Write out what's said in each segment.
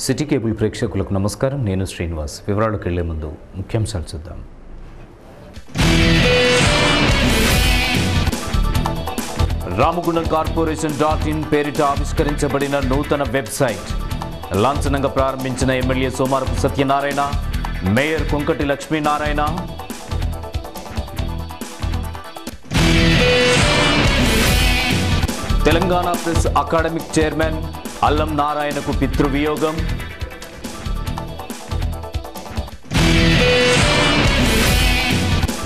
City cable ప్రేక్షకులకు నమస్కారం. నేను శ్రీనివాస్. వివరాలకు వెళ్లే ముందు ముఖ్యాంశాలు చూద్దాం. రామగుండం కార్పొరేషన్.in పేరిట ఆవిష్కరించబడిన నూతన వెబ్సైట్ లాంఛనంగా ప్రారంభించిన MLA Somarapu Satyanarayana, mayor Konkati Lakshminarayana. Telangana press academic chairman అల్లం నారాయణకు పితృవియోగం.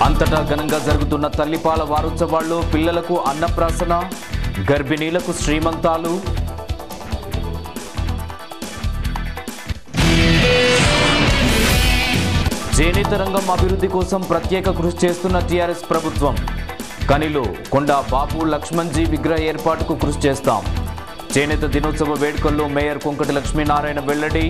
అంతటా ఘనంగా జరుగుతున్న తల్లిపాల వారోత్సవాల్లో పిల్లలకు అన్నప్రాసన, గర్భిణీలకు శ్రీమంతాలు. చేనేత రంగం అభివృద్ధి కోసం ప్రత్యేక కృషి చేస్తున్న టీఆర్ఎస్ ప్రభుత్వం. కనిలో కొండా బాపు లక్ష్మణ్జీ విగ్రహ ఏర్పాటుకు కృషి చేస్తాం. చేనేత దినోత్సవ వేడుకల్లో మేయర్ కొంకటి లక్ష్మీనారాయణ వెల్లడి.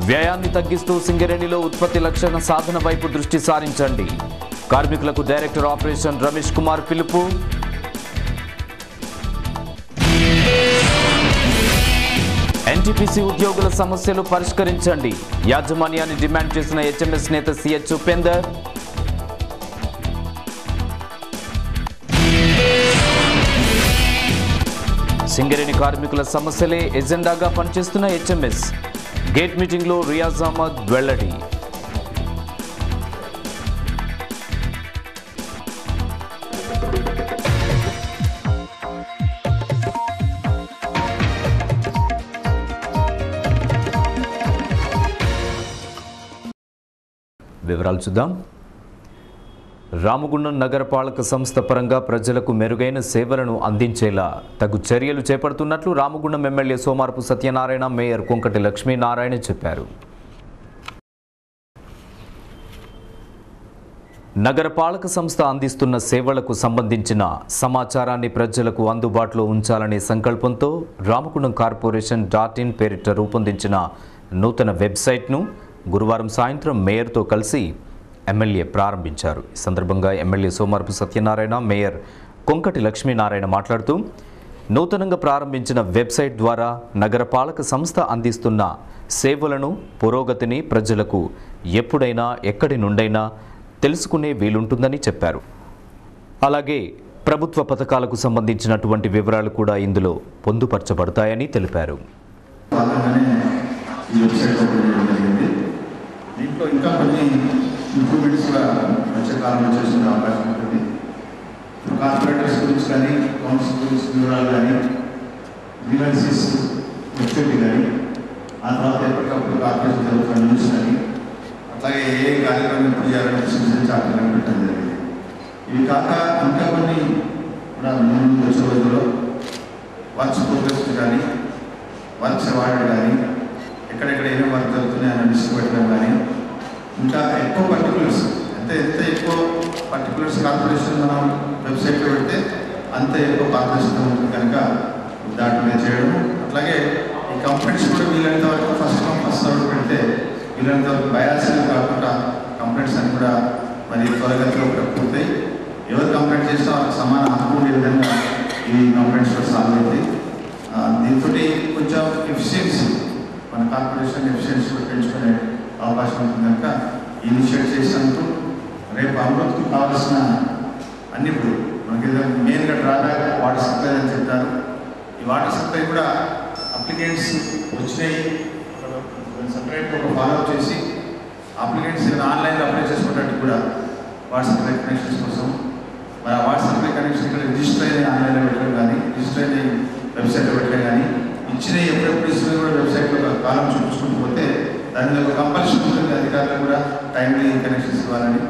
వ్యయాన్ని తగ్గిస్తూ సింగరేణిలో ఉత్పత్తి లక్షణ సాధన వైపు దృష్టి సారించండి. కార్మికులకు డైరెక్టర్ ఆపరేషన్ రమేష్ కుమార్ పిలుపు. ఎన్టీపీసీ ఉద్యోగుల సమస్యలు పరిష్కరించండి. యాజమాన్యాన్ని డిమాండ్ చేసిన హెచ్ఎంఎస్ నేత సిహెచ్ ఉపేందర్. సింగరేణి కార్మికుల సమస్యలే ఎజెండాగా పనిచేస్తున్న హెచ్ఎంఎస్. గేట్ మీటింగ్లో రియాజ్ అహ్మద్ వెల్లడి. వివరాలు చూద్దాం. రామగుండం నగరపాలక సంస్థ పరంగా ప్రజలకు మెరుగైన సేవలను అందించేలా తగు చర్యలు చేపడుతున్నట్లు రామగుండం ఎమ్మెల్యే సోమారపు సత్యనారాయణ, మేయర్ కొంకటి లక్ష్మీనారాయణ చెప్పారు. నగరపాలక సంస్థ అందిస్తున్న సేవలకు సంబంధించిన సమాచారాన్ని ప్రజలకు అందుబాటులో ఉంచాలనే సంకల్పంతో రామగుండం కార్పొరేషన్.in పేరిట రూపొందించిన నూతన వెబ్సైట్ను గురువారం సాయంత్రం మేయర్తో కలిసి ఎమ్మెల్యే ప్రారంభించారు. ఈ సందర్భంగా ఎమ్మెల్యే సోమారపు సత్యనారాయణ, మేయర్ కొంకటి లక్ష్మీనారాయణ మాట్లాడుతూ నూతనంగా ప్రారంభించిన వెబ్సైట్ ద్వారా నగరపాలక సంస్థ అందిస్తున్న సేవలను, పురోగతిని ప్రజలకు ఎప్పుడైనా ఎక్కడి నుండైనా తెలుసుకునే వీలుంటుందని చెప్పారు. అలాగే ప్రభుత్వ పథకాలకు సంబంధించినటువంటి వివరాలు కూడా ఇందులో పొందుపరచబడతాయని తెలిపారు. దీంట్లో ఇంకా కొన్ని ఇంప్రూవ్మెంట్స్ కూడా వచ్చే కాలంలో చేసుకునే అవకాశం ఉంటుంది. కార్పొరేటర్స్ గురించి కానీ, కౌన్సిల్ గురించి వివరాలు కానీ, గ్రీవెన్సెస్ వెబ్సైట్ కానీ, ఆ తర్వాత ఎప్పటికప్పుడు కార్పొరేషన్ జరుగుతున్న న్యూస్ కానీ, అట్లాగే ఏ కార్యక్రమం ఎప్పుడు చేయాలని డిస్కషన్ చార్టర్ పెట్టడం జరిగింది. ఇవి కాక ఇంకా కొన్ని కూడా ముందు వచ్చే రోజుల్లో వర్క్స్ ప్రోగ్రెస్ కానీ, వర్క్స్ అవార్డు కానీ, ఎక్కడెక్కడ ఏమేమి వర్క్ జరుగుతున్నాయని లిస్ట్ పెట్టడం కానీ, ఇంకా ఎక్కువ పర్టికులర్స్ ఎంత ఎక్కువ పర్టికులర్స్ కార్పొరేషన్ మనం వెబ్సైట్లో పెడితే అంత ఎక్కువ కార్పొరేషన్ ఉంటుంది కనుక దాటి మీద చేయడం. అట్లాగే ఈ కంప్లైంట్స్ కూడా వీలైనంత వరకు ఫస్ట్ సర్వ్ పెడితే వీలైనంత వరకు బయాస్లు కాకుండా కంప్లైంట్స్ అని కూడా మరి త్వరగతిలో పూర్తయి ఎవరు కంప్లైంట్ చేసినా వాళ్ళకి సమాన హక్కు ఉండే విధంగా ఈ కంప్లైంట్స్ కూడా సాల్వ్ అవుతాయి. దీంతో కొంచెం ఎఫిషియన్సీ, మన కార్పొరేషన్ ఎఫిషియన్సీ కూడా పెంచుకునే అవకాశం ఉంటుంది కనుక ఇనిషియేట్ చేసినందుకు రేపు అమృత్కు కావాల్సిన అన్ని ఇప్పుడు మనకి మెయిన్గా డ్రాబ్యాక్ వాటర్ సప్లై అని చెప్తారు. ఈ వాటర్ సప్లై కూడా అప్లికెంట్స్ వచ్చినాయి సపరేట్గా ఒక ఫాలోఅప్ చేసి అప్లికెంట్స్ ఆన్లైన్లో అప్లై చేసుకున్నట్టు కూడా వాటర్ సప్లై కనెక్షన్స్ కోసం మరి ఆ వాటర్ సప్లై కనెక్షన్ ఇక్కడ రిజిస్టర్ అయిన ఆన్లైన్లో పెట్టడం కానీ, రిజిస్టర్ అయిన వెబ్సైట్లో పెట్టడం కానీ, ఇచ్చిన ఎప్పుడెప్పుడు ఇస్తున్న కూడా వెబ్సైట్లో ఒక కాలం చూపించుకుంటూ పోతే దాని మీద ఒక కంపల్షన్ ఉంటుంది అధికారులు కూడా టైమ్లీ కనెక్షన్స్ ఇవ్వాలని.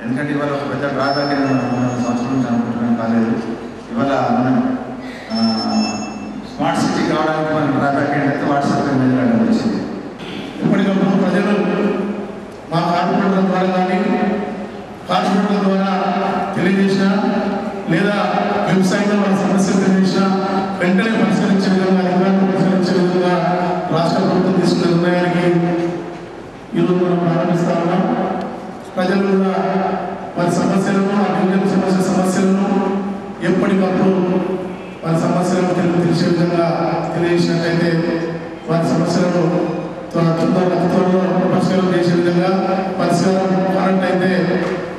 ఎందుకంటే ఇవాళ ఒక పెద్ద డ్రాబ్యాక్ అనేది మనం సంవత్సరం నుంచి అనుకుంటున్నాం కాలేదు. ఇవాళ మనం స్మార్ట్ సిటీ కావడానికి మనం డ్రాబ్యాక్ ఏంటంటే వాట్సాప్ వెళ్ళడం వచ్చింది. ఎప్పటికప్పుడు ప్రజలు మా కార్పొరేటర్ల ద్వారా కానీ, కార్పొరేటర్ల ద్వారా తెలియజేసినా లేదా వెబ్సైట్లో మన సమస్యలు తెలియజేసినా వెంటనే పరిష్కరించే విధంగా, అధికారులు పరిష్కరించే విధంగా రాష్ట్ర ప్రభుత్వం తీసుకున్న నిర్ణయానికి ఈరోజు మనం ప్రారంభిస్తా ఉన్నాం. ప్రజలు కూడా వారి సమస్యలను, అభివృద్ధి సమస్యలను ఎప్పటికప్పుడు వారి సమస్యలను తెలిసే విధంగా తెలియజేసినట్లయితే వారి సమస్యలను త్వరలో పరిష్కారం చేసే విధంగా పరిష్కారం కానట్టయితే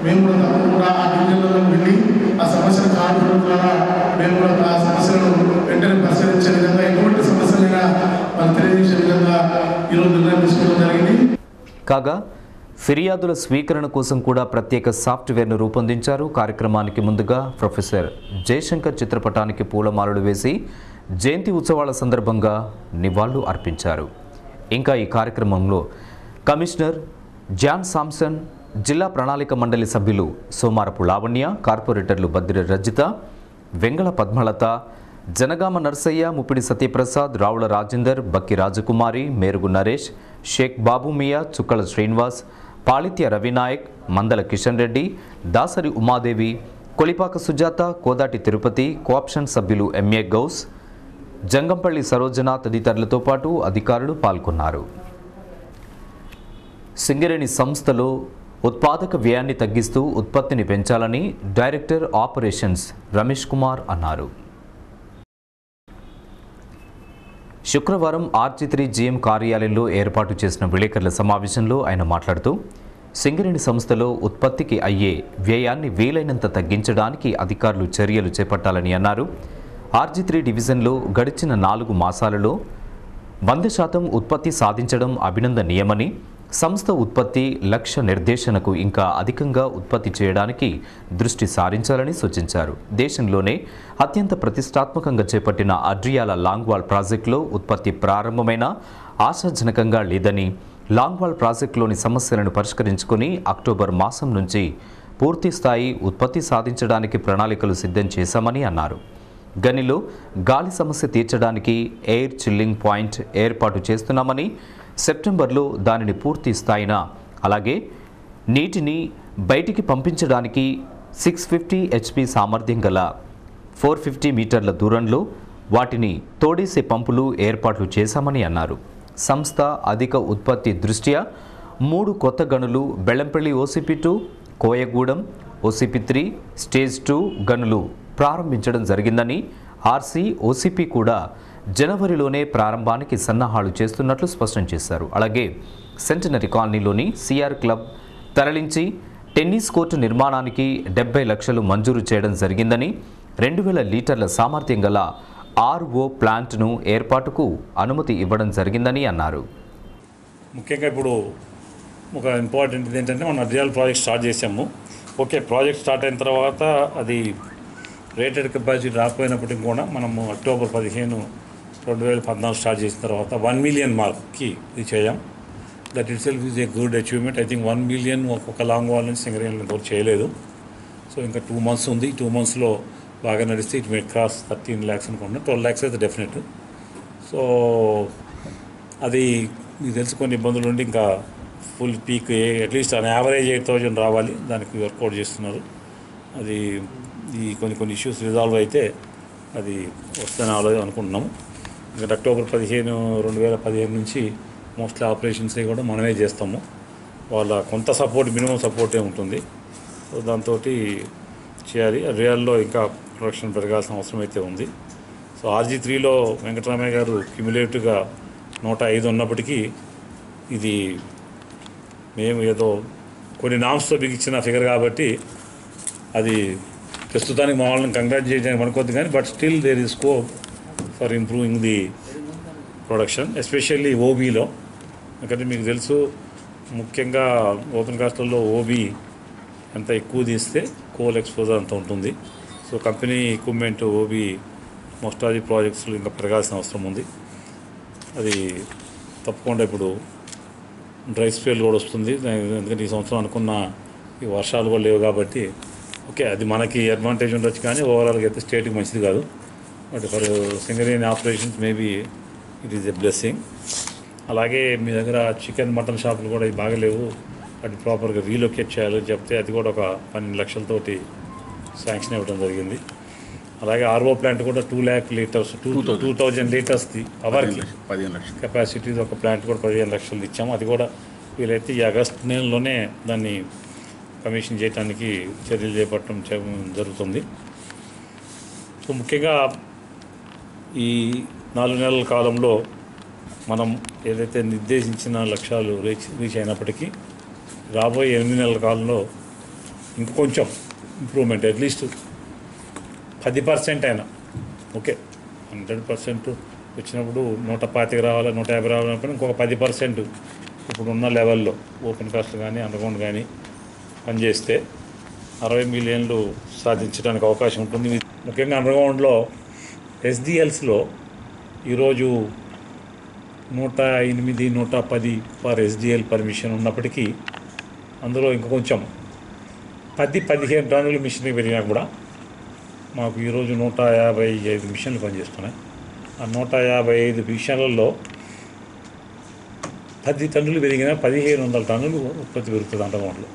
మేము కూడా తప్పకుండా ఆ డివిజన్లలో వెళ్ళి ఆ సమస్యను కారణం ద్వారా మేము కూడా ఆ సమస్యలను వెంటనే పరిష్కరించే విధంగా ఎటువంటి సమస్యలైనా వాళ్ళు తెలియజేసే విధంగా ఈరోజు నిర్ణయం తీసుకోవడం జరిగింది. కాగా ఫిర్యాదుల స్వీకరణ కోసం కూడా ప్రత్యేక సాఫ్ట్వేర్ను రూపొందించారు. కార్యక్రమానికి ముందుగా ప్రొఫెసర్ జయశంకర్ చిత్రపటానికి పూలమాలలు వేసి జయంతి ఉత్సవాల సందర్భంగా నివాళులు అర్పించారు. ఇంకా ఈ కార్యక్రమంలో కమిషనర్ జాన్ సామ్సన్, జిల్లా ప్రణాళిక మండలి సభ్యులు సోమారపు లావణ్య, కార్పొరేటర్లు బద్రి రజిత, వెంగళ పద్మలత, జనగామ నర్సయ్య, ముప్పిడి సత్యప్రసాద్, రావుల రాజేందర్, బక్కి రాజకుమారి, మేరుగు నరేష్, షేక్ బాబు మియా, చుక్కల శ్రీనివాస్, పాళిత్య రవినాయక్, మందల కిషన్ రెడ్డి, దాసరి ఉమాదేవి, కొలిపాక సుజాత, కోదాటి తిరుపతి, కోఆప్షన్ సభ్యులు ఎంఏ గౌస్, జంగంపల్లి సరోజన తదితరులతో పాటు అధికారులు పాల్గొన్నారు. సింగరేణి సంస్థలో ఉత్పాదక వ్యయాన్ని తగ్గిస్తూ ఉత్పత్తిని పెంచాలని డైరెక్టర్ ఆపరేషన్స్ రమేష్ కుమార్ అన్నారు. శుక్రవారం ఆర్జీ3 జీఎం కార్యాలయంలో ఏర్పాటు చేసిన విలేకరుల సమావేశంలో ఆయన మాట్లాడుతూ సింగరేణి సంస్థలో ఉత్పత్తికి అయ్యే వ్యయాన్ని వీలైనంత తగ్గించడానికి అధికారులు చర్యలు చేపట్టాలని అన్నారు. ఆర్జీ3 డివిజన్లో గడిచిన 4 మాసాలలో 100% ఉత్పత్తి సాధించడం అభినందనీయమని, సంస్థ ఉత్పత్తి లక్ష్య నిర్దేశనకు ఇంకా అధికంగా ఉత్పత్తి చేయడానికి దృష్టి సారించాలని సూచించారు. దేశంలోనే అత్యంత ప్రతిష్టాత్మకంగా చేపట్టిన అడ్రియాల లాంగ్వాల్ ప్రాజెక్టులో ఉత్పత్తి ప్రారంభమైన ఆశాజనకంగా లేదని, లాంగ్వాల్ ప్రాజెక్టులోని సమస్యలను పరిష్కరించుకుని అక్టోబర్ మాసం నుంచి పూర్తి స్థాయి ఉత్పత్తి సాధించడానికి ప్రణాళికలు సిద్ధం చేశామని అన్నారు. గనిలో గాలి సమస్య తీర్చడానికి ఎయిర్ చిల్లింగ్ పాయింట్ ఏర్పాటు చేస్తున్నామని, సెప్టెంబర్లో దానిని పూర్తి స్థాయిన, అలాగే నీటిని బయటికి పంపించడానికి 650 HP సామర్థ్యం గల 450 మీటర్ల దూరంలో వాటిని తోడేసే పంపులు ఏర్పాట్లు చేశామని అన్నారు. సంస్థ అధిక ఉత్పత్తి దృష్ట్యా 3 కొత్త గనులు Bellampalli OCP2, Koyagudem OCP3 stage 2 గనులు ప్రారంభించడం జరిగిందని, ఆర్సీ OCP కూడా జనవరిలోనే ప్రారంభానికి సన్నాహాలు చేస్తున్నట్లు స్పష్టం చేశారు. అలాగే సెంటనరీ కాలనీలోని సిఆర్ క్లబ్ తరలించి టెన్నిస్ కోర్టు నిర్మాణానికి 70 లక్షలు మంజూరు చేయడం జరిగిందని, 2000 లీటర్ల సామర్థ్యం గల RO ప్లాంట్ను ఏర్పాటుకు అనుమతి ఇవ్వడం జరిగిందని అన్నారు. ముఖ్యంగా ఇప్పుడు ఒక ఇంపార్టెంట్ ఏంటంటే మనం అడ్రియాల్ ప్రాజెక్ట్ స్టార్ట్ చేసాము. ఓకే, ప్రాజెక్ట్ స్టార్ట్ అయిన తర్వాత అది రేటెడ్ కెపాసిటీ రాకపోయినప్పటికీ కూడా మనము అక్టోబర్ 15, 2014 స్టార్ట్ చేసిన తర్వాత 1 మిలియన్ మార్క్కి రీచ్ అయ్యాం. That it self is a good achievement. I think 1 million ఒక్కొక్క లాంగ్ వాల్ నుంచి సింగరేణి ఇంతవరకు చేయలేదు. సో ఇంకా 2 months ఉంది. 2 monthsలో బాగా నడిస్తే ఇట్ మే క్రాస్ 13 lakhs అనుకుంటున్నాను. 12 lakhs అయితే డెఫినెట్. సో అది మీకు తెలుసు కొన్ని ఇబ్బందులు ఉండి ఇంకా full peak at least an average 8,000 రావాలి. దానికి వర్కౌట్ చేస్తున్నారు. అది ఈ కొన్ని ఇష్యూస్ రిజాల్వ్ అయితే అది వస్తుందని అనుకుంటున్నాము. ఇంకా అక్టోబర్ 15, 2015 నుంచి మోస్ట్లీ ఆపరేషన్స్ కూడా మనమే చేస్తాము. వాళ్ళ కొంత సపోర్ట్, మినిమం సపోర్టే ఉంటుంది. సో దాంతో చేయాలి. రియల్లో ఇంకా ప్రొడక్షన్ పెరగాల్సిన అవసరం అయితే ఉంది. సో ఆర్జీ3లో వెంకటరామయ్య గారు క్యుములేటివ్గా 105 ఉన్నప్పటికీ ఇది మేము ఏదో కొన్ని నామ్స్తో బిగించిన ఫిగర్ కాబట్టి అది ప్రస్తుతానికి మా వాళ్ళని కంగ్రాచులేట్ చేయడానికి అనుకోద్దు కానీ, but still there is scope for improving the production, especially ఓబీలో. ఎందుకంటే మీకు తెలుసు ముఖ్యంగా ఓపెన్ కాస్ట్లలో ఓబీ ఎంత ఎక్కువ తీస్తే కోల్ ఎక్స్పోజర్ అంత ఉంటుంది. So company equipment OB most of the ప్రాజెక్ట్స్లో ఇంకా పెరగాల్సిన అవసరం ఉంది. అది తప్పకుండా ఇప్పుడు డ్రై స్పెల్ కూడా వస్తుంది. ఎందుకంటే ఈ సంవత్సరం అనుకున్న ఈ వర్షాలు కూడా లేవు కాబట్టి ఓకే, అది మనకి అడ్వాంటేజ్ ఉండొచ్చు కానీ ఓవరాల్గా అయితే స్టేట్కి మంచిది కాదు. But for Singareni operations maybe it is a blessing. అలాగే మీ దగ్గర చికెన్ మటన్ షాపులు కూడా బాగా లేవు, వాటి ప్రాపర్గా రీలొకేట్ చేయాలని చెప్తే అది కూడా ఒక 12 లక్షలతోటి శాంక్షన్ ఇవ్వడం జరిగింది. అలాగే RO ప్లాంట్ కూడా 2 lakh లీటర్స్ 2000 లీటర్స్ది అవర్కి 15 లక్షలు కెపాసిటీ ఒక ప్లాంట్ కూడా 15 లక్షలు ఇచ్చాము. అది కూడా వీలైతే ఈ ఆగస్టు నెలలోనే దాన్ని కమిషన్ చేయడానికి చర్యలు చేపట్టడం జరుగుతుంది. సో ముఖ్యంగా ఈ 4 నెలల కాలంలో మనం ఏదైతే నిర్దేశించిన లక్ష్యాలు రీచ్ అయినప్పటికీ రాబోయే 8 నెలల కాలంలో ఇంకొంచెం ఇంప్రూవ్మెంట్ అట్లీస్ట్ 10% అయినా ఓకే 100% వచ్చినప్పుడు 125 రావాలి 150 రావాలన్నప్పుడు ఇంకొక 10% ఇప్పుడు ఉన్న లెవెల్లో ఓపెన్ కాస్ట్ కానీ అండర్గ్రౌండ్ కానీ పనిచేస్తే 60 మిలియన్లు సాధించడానికి అవకాశం ఉంటుంది. ముఖ్యంగా అండర్గ్రౌండ్లో ఎస్డిఎల్స్లో ఈరోజు 108, 110 ఫర్ ఎస్డిఎల్ పర్మిషన్ ఉన్నప్పటికీ అందులో ఇంకా కొంచెం 10-15 టన్నుల మిషనరీ పెరిగినా కూడా మాకు ఈరోజు 155 మిషన్లు పనిచేస్తున్నాయి. ఆ 155 మిషన్లలో 10 టన్నులు పెరిగినా 1500 టన్నులు ఉత్పత్తి పెరుగుతుంది అండర్గ్రౌండ్లో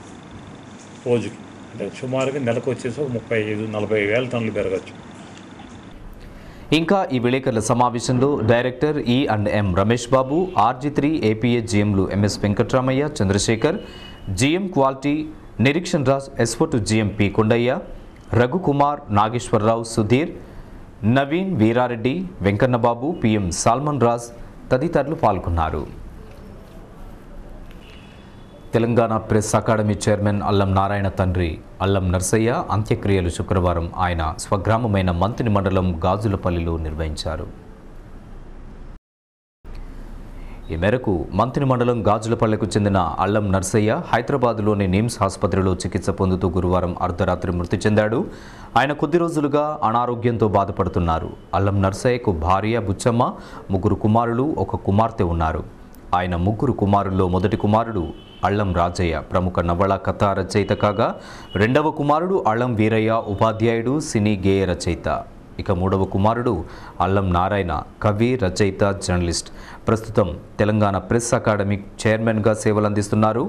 రోజుకి. అంటే సుమారుగా నెలకు వచ్చేసి 35-40 వేల టన్నులు పెరగచ్చు. ఇంకా ఈ విలేకరుల సమావేశంలో director E&M Ramesh Babu, RG3 APA GMలు MS Venkatramaiah, Chandrasekhar, GM quality Nireekshan Raj, S4 GM P Kondaiah, Raghukumar, Nageswararao, Sudheer, Naveen, Veerareddy, Venkannababu, PM Salmon Raj తదితరులు పాల్గొన్నారు. తెలంగాణ ప్రెస్ అకాడమీ చైర్మన్ అల్లం నారాయణ తండ్రి అల్లం నర్సయ్య అంత్యక్రియలు శుక్రవారం ఆయన స్వగ్రామమైన మంతిని మండలం గాజులపల్లిలో నిర్వహించారు. ఈ మేరకు మంతిని మండలం గాజులపల్లికు చెందిన అల్లం నర్సయ్య హైదరాబాద్లోని నిమ్స్ ఆసుపత్రిలో చికిత్స పొందుతూ గురువారం అర్ధరాత్రి మృతి చెందాడు. ఆయన కొద్ది రోజులుగా అనారోగ్యంతో బాధపడుతున్నారు. అల్లం నర్సయ్యకు భార్య బుచ్చమ్మ, 3 కుమారులు, 1 కుమార్తె ఉన్నారు. ఆయన 3 కుమారుల్లో మొదటి కుమారుడు అల్లం రాజయ్య ప్రముఖ నవల కథా రచయిత కాగా, 2వ కుమారుడు అల్లం వీరయ్య ఉపాధ్యాయుడు, సినీ గేయ రచయిత. ఇక 3వ కుమారుడు అల్లం నారాయణ కవి, రచయిత, జర్నలిస్ట్. ప్రస్తుతం తెలంగాణ ప్రెస్ అకాడమీ చైర్మన్గా సేవలందిస్తున్నారు.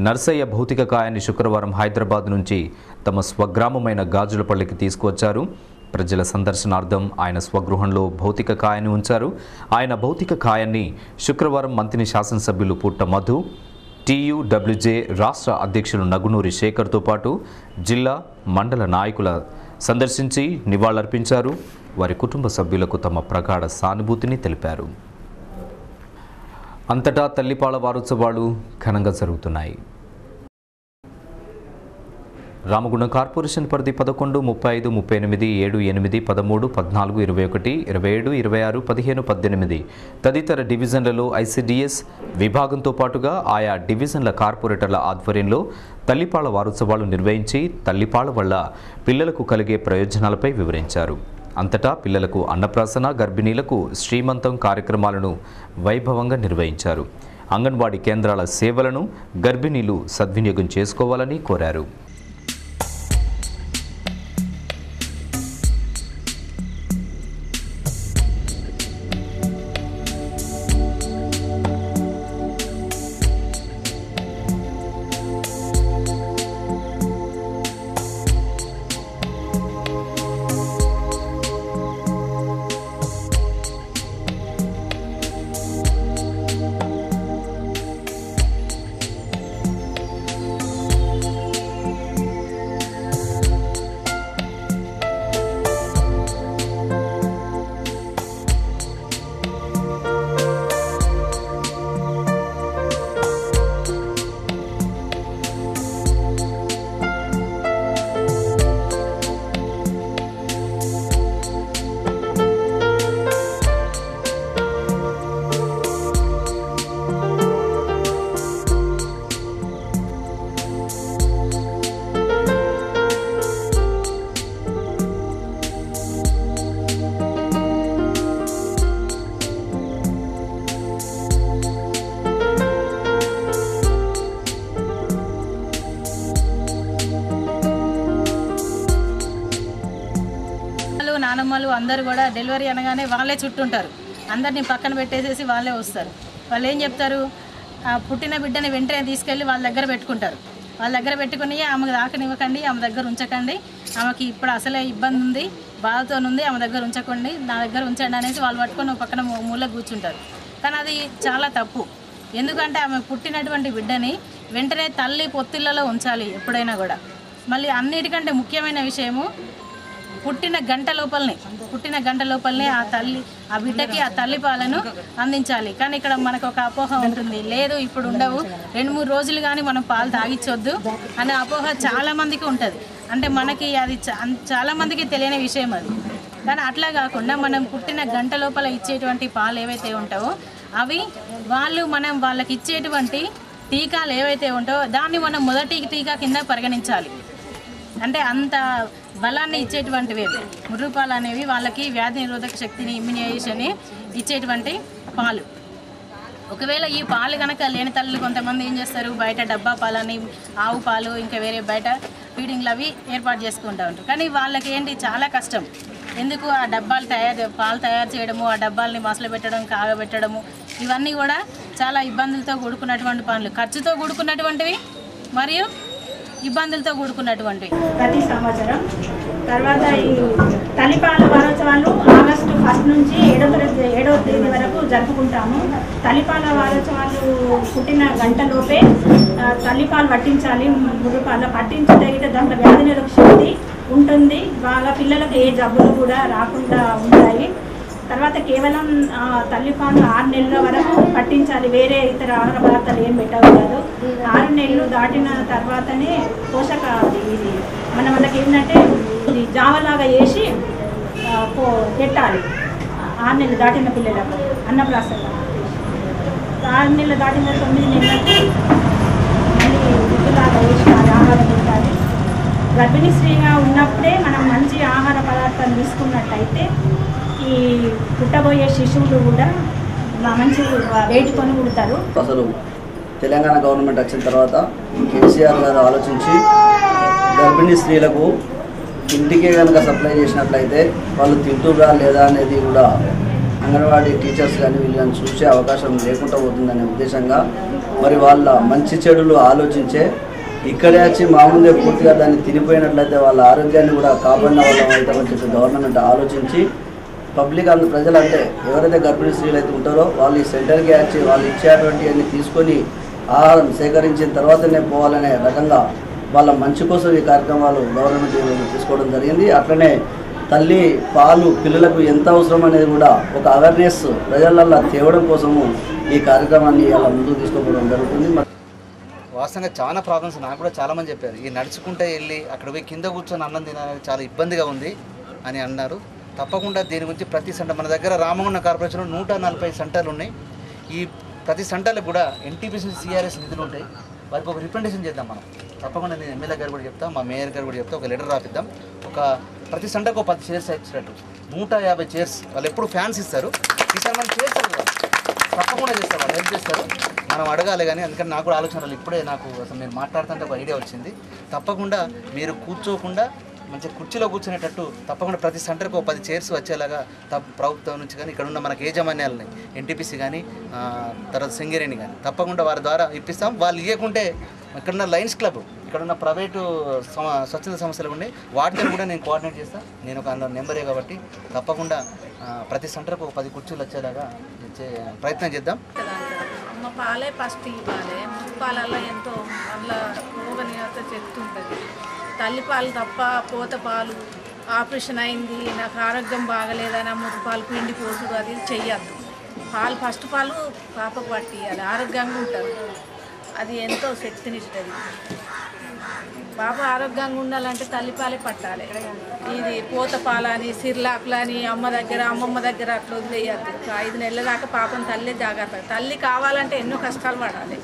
నర్సయ్య భౌతిక కాయాన్ని శుక్రవారం హైదరాబాద్ నుంచి తమ స్వగ్రామమైన గాజులపల్లికి తీసుకువచ్చారు. ప్రజల సందర్శనార్థం ఆయన స్వగృహంలో భౌతిక కాయాన్ని ఉంచారు. ఆయన భౌతిక కాయాన్ని శుక్రవారం మంత్రి శాసనసభ్యులు పుట్ట మధు, TUWJ రాష్ట్ర అధ్యక్షులు నగునూరి శేఖర్తో పాటు జిల్లా, మండల నాయకుల సందర్శించి నివాళులర్పించారు. వారి కుటుంబ సభ్యులకు తమ ప్రగాఢ సానుభూతిని తెలిపారు. అంతటా తల్లిపాల వారోత్సవాలు ఘనంగా జరుగుతున్నాయి. రామగుండం కార్పొరేషన్ పరిధి 11, 35, 38, 7, 8, 13, 14, 21, 27, 26, 15, 18 తదితర డివిజన్లలో ICDS విభాగంతో పాటుగా ఆయా డివిజన్ల కార్పొరేటర్ల ఆధ్వర్యంలో తల్లిపాల వారోత్సవాలు నిర్వహించి తల్లిపాల వల్ల పిల్లలకు కలిగే ప్రయోజనాలపై వివరించారు. అంతటా పిల్లలకు అన్నప్రాసన, గర్భిణీలకు శ్రీమంతం కార్యక్రమాలను వైభవంగా నిర్వహించారు. అంగన్వాడీ కేంద్రాల సేవలను గర్భిణీలు సద్వినియోగం చేసుకోవాలని కోరారు. నానమ్మలు అందరూ కూడా డెలివరీ అనగానే వాళ్ళే చుట్టుంటారు. అందరినీ పక్కన పెట్టేసేసి వాళ్ళే వస్తారు. వాళ్ళు ఏం చెప్తారు, పుట్టిన బిడ్డని వెంటనే తీసుకెళ్ళి వాళ్ళ దగ్గర పెట్టుకుంటారు. వాళ్ళ దగ్గర పెట్టుకుని ఆమెకు దాకనివ్వకండి, ఆమె దగ్గర ఉంచకండి, ఆమెకి ఇప్పుడు అసలే ఇబ్బంది ఉంది, బాధతో ఉంది, ఆమె దగ్గర ఉంచకండి, నా దగ్గర ఉంచండి అనేసి వాళ్ళు పట్టుకొని పక్కన మూల కూర్చుంటారు. కానీ అది చాలా తప్పు. ఎందుకంటే ఆమె పుట్టినటువంటి బిడ్డని వెంటనే తల్లి పొత్తిళ్లలో ఉంచాలి ఎప్పుడైనా కూడా. మళ్ళీ అన్నిటికంటే ముఖ్యమైన విషయము, పుట్టిన గంట లోపలనే ఆ బిడ్డకి ఆ తల్లి పాలను అందించాలి. కానీ ఇక్కడ మనకు ఒక అపోహ ఉంటుంది, లేదు ఇప్పుడు ఉండవు, 2-3 రోజులు కానీ మనం పాలు తాగించొద్దు అనే అపోహ చాలామందికి ఉంటుంది. అంటే మనకి అది చాలామందికి తెలియని విషయం అది. కానీ అట్లా కాకుండా మనం పుట్టిన గంట లోపల ఇచ్చేటువంటి పాలు ఏవైతే ఉంటావో అవి వాళ్ళకి ఇచ్చేటువంటి టీకాలు ఏవైతే ఉంటావో దాన్ని మనం మొదటి టీకా కింద పరిగణించాలి. అంటే అంత బలాన్ని ఇచ్చేటువంటివి ముర్రుపాలు అనేవి వాళ్ళకి వ్యాధి నిరోధక శక్తిని, ఇమ్యునైజేషన్ ఇచ్చేటువంటి పాలు. ఒకవేళ ఈ పాలు కనుక లేని తల్లులు కొంతమంది ఏం చేస్తారు, బయట డబ్బా పాలని, ఆవు పాలు, ఇంకా వేరే బయట ఫీడింగ్లు అవి ఏర్పాటు చేసుకుంటూ ఉంటారు. కానీ వాళ్ళకి ఏంటి చాలా కష్టం. ఎందుకు ఆ డబ్బాలు పాలు తయారు చేయడము, ఆ డబ్బాలని మసలు పెట్టడం, కాగబెట్టడము, ఇవన్నీ కూడా చాలా ఇబ్బందులతో కూడుకున్నటువంటి పనులు, ఖర్చుతో కూడుకున్నటువంటివి మరియు ఇబ్బందులతో కూడుకున్నటువంటివి. ప్రతి సంవత్సరం తర్వాత ఈ తల్లిపాల వారోత్సవాలు ఆగస్టు 1 నుంచి 7వ తేదీ వరకు జరుపుకుంటాము. తల్లిపాల వారోత్సవాలు పుట్టిన గంటలోపే తల్లిపాలు పట్టించాలి. ముర్రుపాలు పట్టించదగితే దాంట్లో వ్యాధి నిరోధక శక్తి ఉంటుంది, బాగా పిల్లలకు ఏ జబ్బులు కూడా రాకుండా ఉంటాయి. తర్వాత కేవలం తల్లిపాలు 6 నెలల వరకు పట్టించాలి, వేరే ఇతర ఆహార పదార్థాలు ఏం పెట్టకూడదు. 6 నెలలు దాటిన తర్వాతనే పోషక ఇది మనకి ఏంటంటే ఇది జావలాగా వేసి పెట్టాలి. 6 నెలలు దాటిన పిల్లలకు అన్నప్రాసన, 6 నెలలు దాటిన 9 నెలలకు మళ్ళీ గుడ్డులాగా వేసి ఆహారం పెట్టాలి. గర్భిణీ స్త్రీగా ఉన్నప్పుడే మనం మంచి ఆహార పదార్థాలు తీసుకున్నట్టయితే ఈ పుట్టబోయే శిశువులు కూడా మంచి వేటుకొని పుడతారు. అసలు తెలంగాణ గవర్నమెంట్ వచ్చిన తర్వాత కేసీఆర్ గారు ఆలోచించి గర్భిణీ స్త్రీలకు ఇంటికే కనుక సప్లై చేసినట్లయితే వాళ్ళు తింటురా లేదా అనేది కూడా అంగన్వాడీ టీచర్స్ కానీ వీళ్ళని చూసే అవకాశం లేకుండా పోతుందనే ఉద్దేశంగా మరి వాళ్ళ మంచి చెడులు ఆలోచించే ఇక్కడే వచ్చి మా ముందే పూర్తిగా దాన్ని తినిపోయినట్లయితే వాళ్ళ ఆరోగ్యాన్ని కూడా కాపాడిన వాళ్ళం అవుతామని చెప్పి గవర్నమెంట్ ఆలోచించి పబ్లిక్ ప్రజలు అంటే ఎవరైతే గర్భిణీ స్త్రీలు అయితే ఉంటారో వాళ్ళు ఈ సెంటర్కి వచ్చి వాళ్ళు ఇచ్చేటువంటి అన్ని తీసుకొని ఆహారం సేకరించిన తర్వాతనే పోవాలనే రకంగా వాళ్ళ మంచి కోసం ఈ కార్యక్రమాలు గవర్నమెంట్ తీసుకోవడం జరిగింది. అట్లనే తల్లి పాలు పిల్లలకు ఎంత అవసరం అనేది కూడా ఒక అవేర్నెస్ ప్రజలల్లో తేవడం కోసము ఈ కార్యక్రమాన్ని అలా ముందుకు తీసుకోవడం జరుగుతుంది. వాస్తవంగా చాలా ప్రాబ్లమ్స్ నాకు కూడా చాలామంది చెప్పారు, ఈ నడుచుకుంటే వెళ్ళి అక్కడ పోయి కింద కూర్చొని అన్నం తినాలని చాలా ఇబ్బందిగా ఉంది అని అన్నారు. తప్పకుండా దీని గురించి ప్రతి సెంటర్ మన దగ్గర రామగుండం కార్పొరేషన్లో 140 సెంటర్లు ఉన్నాయి. ఈ ప్రతి సెంటర్లకు కూడా ఎన్టీపీసీ సిఆర్ఎస్ నిధులు ఉంటాయి. వారికి ఒక రిప్రజెంటేషన్ చేద్దాం మనం. తప్పకుండా నేను ఎమ్మెల్యే గారు కూడా చెప్తాం, మా మేయర్ గారు కూడా చెప్తా, ఒక లెటర్ రాపిద్దాం. ఒక ప్రతి సెంటర్కి 10 చైర్స్ ఇచ్చినట్టు 150 చైర్స్. వాళ్ళు ఎప్పుడు ఫ్యాన్స్ ఇస్తారు, ఈసారి మనం చైర్స్ అడగాలి, తప్పకుండా చేస్తారు, వాళ్ళు హెల్ప్ చేస్తారు. మనం అడగాలి. కానీ అందుకని నాకు కూడా ఆలోచనలు ఇప్పుడే నాకు అసలు మీరు మాట్లాడుతుంటే ఒక ఐడియా వచ్చింది. తప్పకుండా మీరు కూర్చోకుండా మంచిగా కుర్చీలో కూర్చునేటట్టు తప్పకుండా ప్రతి సెంటర్కి 10 చైర్స్ వచ్చేలాగా ప్రభుత్వం నుంచి కానీ ఇక్కడ ఉన్న మనకి యాజమాన్యాలని ఎన్టీపీసీ కానీ తర్వాత సింగరేణి కానీ తప్పకుండా వారి ద్వారా ఇప్పిస్తాం. వాళ్ళు ఇవ్వకుంటే ఇక్కడున్న లయన్స్ క్లబ్, ఇక్కడున్న ప్రైవేటు స్వచ్ఛంద సంస్థలు ఉన్నాయి, వాటిని కూడా నేను కోఆర్డినేట్ చేస్తాను. నేను ఒక నెంబరే కాబట్టి తప్పకుండా ప్రతి సెంటర్కు 10 కుర్చీలు వచ్చేలాగా ప్రయత్నం చేద్దాం. అమ్మ పాలే ఫస్ట్ ఇవ్వాలి. ముప్పాలలో ఎంతో అందులో రోగనిరోధక శక్తి ఉంటుంది. తల్లిపాలు తప్ప పోత పాలు, ఆపరేషన్ అయింది, నాకు ఆరోగ్యం బాగలేదని మురుపాలు పిండి పోసుడు అది చెయ్యద్దు. పాలు ఫస్ట్ పాలు పాపకు పట్టియాలి, ఆరోగ్యంగా ఉంటుంది. అది ఎంతో శక్తినిస్తుంది. పాప ఆరోగ్యంగా ఉండాలంటే తల్లిపాలే పట్టాలి. ఇది పోత పాలని, సిర్లాకులని అమ్మమ్మ దగ్గర అట్లా వదిలేయద్దు. 5 నెలల దాకా పాపం తల్లి జాగ్రత్త. తల్లి కావాలంటే ఎన్నో కష్టాలు పడాలి,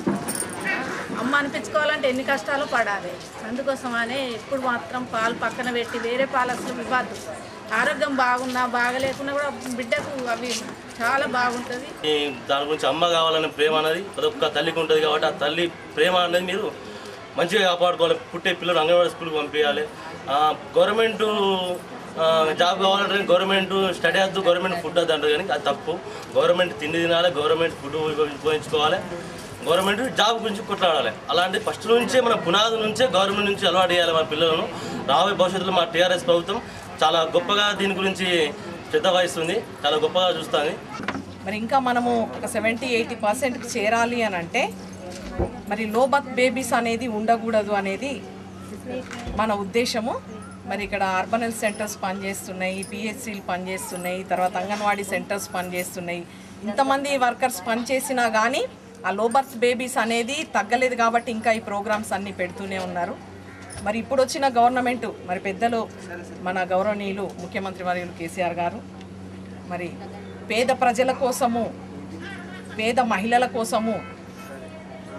అమ్మ అనిపించుకోవాలంటే ఎన్ని కష్టాలు పడాలి. అందుకోసమనే ఎప్పుడు మాత్రం పాలు పక్కన పెట్టి వేరే పాలు అసలు ఇవ్వద్దు. ఆరోగ్యం బాగున్నా బాగలేకున్నా కూడా బిడ్డకు అవి చాలా బాగుంటుంది. దాని గురించి అమ్మ కావాలనే ప్రేమ అనేది ప్రతి ఒక్క తల్లికి ఉంటుంది. కాబట్టి ఆ తల్లి ప్రేమ అనేది మీరు మంచిగా కాపాడుకోవాలి. పుట్టే పిల్లలు అంగన్వాడీ స్కూల్కి పంపించాలి. గవర్నమెంట్ జాబ్ కావాలంటే గవర్నమెంట్ స్టడీ వద్దు, గవర్నమెంట్ ఫుడ్ వద్దు అంటారు. కానీ అది తప్పు. గవర్నమెంట్ తిండి తినాలి, గవర్నమెంట్ ఫుడ్ ఉపయోగించుకోవాలి, గవర్నమెంట్ జాబ్ గురించి కొట్లాడాలి. అలాంటి ఫస్ట్ నుంచే మన పునాది నుంచే గవర్నమెంట్ నుంచి అలవాటు చేయాలి మన పిల్లలను. రాబోయే భవిష్యత్తులో మా టీఆర్ఎస్ ప్రభుత్వం చాలా గొప్పగా దీని గురించి శ్రద్ధ వహిస్తుంది, చాలా గొప్పగా చూస్తుంది. మరి ఇంకా మనము ఒక 70-80%కి చేరాలి అని అంటే మరి లో బర్త్ బేబీస్ అనేది ఉండకూడదు అనేది మన ఉద్దేశము. మరి ఇక్కడ అర్బన్ హెల్త్ సెంటర్స్ పనిచేస్తున్నాయి, పిహెచ్సిలు పనిచేస్తున్నాయి, తర్వాత అంగన్వాడీ సెంటర్స్ పనిచేస్తున్నాయి. ఇంతమంది వర్కర్స్ పనిచేసినా కానీ ఆ లో బర్త్ బేబీస్ అనేది తగ్గలేదు కాబట్టి ఇంకా ఈ ప్రోగ్రామ్స్ అన్నీ పెడుతూనే ఉన్నారు. మరి ఇప్పుడు వచ్చిన గవర్నమెంట్ మరి పెద్దలు మన గౌరవనీయులు ముఖ్యమంత్రి వర్యులు కేసీఆర్ గారు మరి పేద ప్రజల కోసము, పేద మహిళల కోసము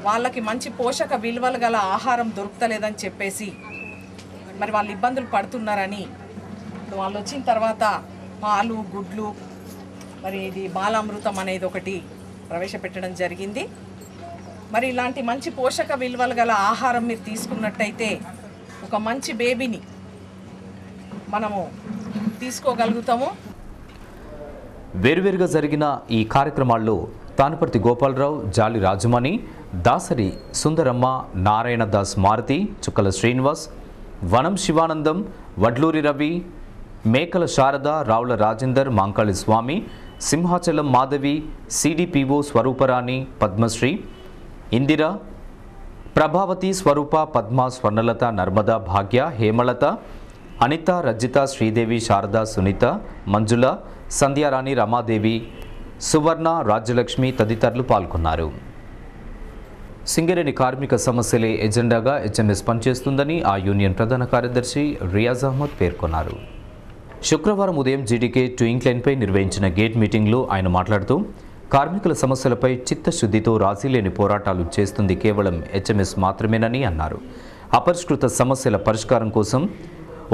వాళ్ళకి మంచి పోషక విలువలు గల ఆహారం దొరుకుతలేదని చెప్పేసి మరి వాళ్ళు ఇబ్బందులు పడుతున్నారని ఇప్పుడు వాళ్ళు వచ్చిన తర్వాత పాలు, గుడ్లు, మరి ఇది బాలామృతం అనేది ఒకటి ప్రవేశపెట్టడం జరిగింది. మరి ఇలాంటి మంచి పోషక విలువలు గల ఆహారం మీరు తీసుకున్నట్టయితే ఒక మంచి బేబీని మనము తీసుకోగలుగుతాము. వేరువేరుగా జరిగిన ఈ కార్యక్రమాల్లో తానుపర్తి గోపాలరావు, జాలి రాజమణి, దాసరి సుందరమ్మ, నారాయణ దాస్ మారుతి, చుక్కల శ్రీనివాస్, వనం శివానందం, వడ్లూరి రవి, మేకల శారద, రావుల రాజేందర్, మాంకాళి స్వామి, సింహాచలం మాధవి, సిడిపిఓ స్వరూపరాణి, పద్మశ్రీ, ఇందిర, ప్రభావతి, స్వరూప, పద్మ, స్వర్ణలత, నర్మద, భాగ్య, హేమలత, అనిత, రజిత, శ్రీదేవి, శారద, సునీత, మంజుల, సంధ్యారాణి, రమాదేవి, సువర్ణ, రాజ్యలక్ష్మి తదితరులు పాల్గొన్నారు. సింగరేణి కార్మిక సమస్యలే ఎజెండాగా హెచ్ఎంఎస్ పనిచేస్తుందని ఆ యూనియన్ ప్రధాన కార్యదర్శి రియాజ్ అహ్మద్ పేర్కొన్నారు. శుక్రవారం ఉదయం జీడీకే ట్వింక్ లైన్పై నిర్వహించిన గేట్ మీటింగ్లో ఆయన మాట్లాడుతూ కార్మికుల సమస్యలపై చిత్తశుద్ధితో రాజీలేని పోరాటాలు చేస్తుంది కేవలం హెచ్ఎంఎస్ మాత్రమేనని అన్నారు. అపరిష్కృత సమస్యల పరిష్కారం కోసం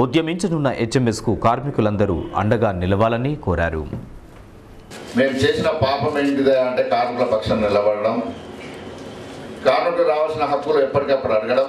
ఉద్యమించనున్న హెచ్ఎంఎస్కు కార్మికులందరూ అండగా నిలవాలని కోరారు. మేము చేసిన పాపం ఏంటిదే అంటే కార్మికుల పక్షాన నిలబడడం, కార్మికులకు రావాల్సిన హక్కులు ఎప్పటికప్పుడు అడగడం,